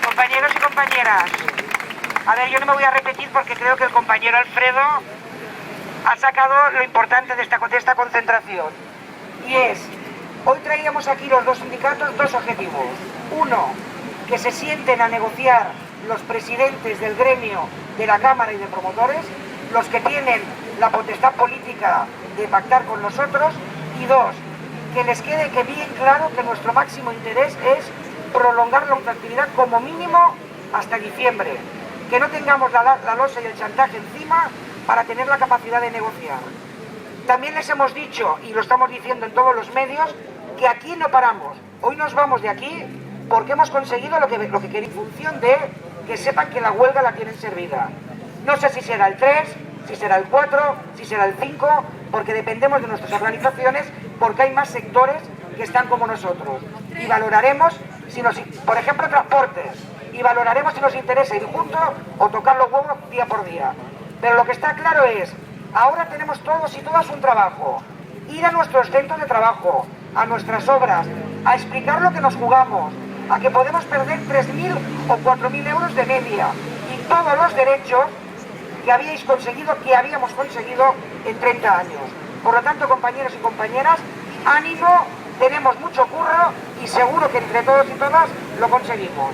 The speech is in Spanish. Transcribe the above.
Compañeros y compañeras, a ver, yo no me voy a repetir porque creo que el compañero Alfredo ha sacado lo importante de esta concentración. Y es, hoy traíamos aquí los dos sindicatos dos objetivos. Uno, que se sienten a negociar los presidentes del gremio de la Cámara y de promotores, los que tienen la potestad política de pactar con nosotros. Y dos, que les quede bien claro que nuestro máximo interés es prolongar la ultraactividad como mínimo hasta diciembre, que no tengamos la losa y el chantaje encima para tener la capacidad de negociar. También les hemos dicho, y lo estamos diciendo en todos los medios, que aquí no paramos. Hoy nos vamos de aquí porque hemos conseguido lo que queríamos, en función de que sepan que la huelga la tienen servida. No sé si será el 3, si será el 4, si será el 5, porque dependemos de nuestras organizaciones, porque hay más sectores que están como nosotros. Y valoraremos, por ejemplo, transportes, y valoraremos si nos interesa ir juntos o tocar los huevos día por día. Pero lo que está claro es, ahora tenemos todos y todas un trabajo. Ir a nuestros centros de trabajo, a nuestras obras, a explicar lo que nos jugamos, a que podemos perder 3.000 o 4.000 euros de media y todos los derechos que habíamos conseguido en 30 años. Por lo tanto, compañeros y compañeras, ánimo, tenemos mucho curro y seguro que entre todos y todas lo conseguimos.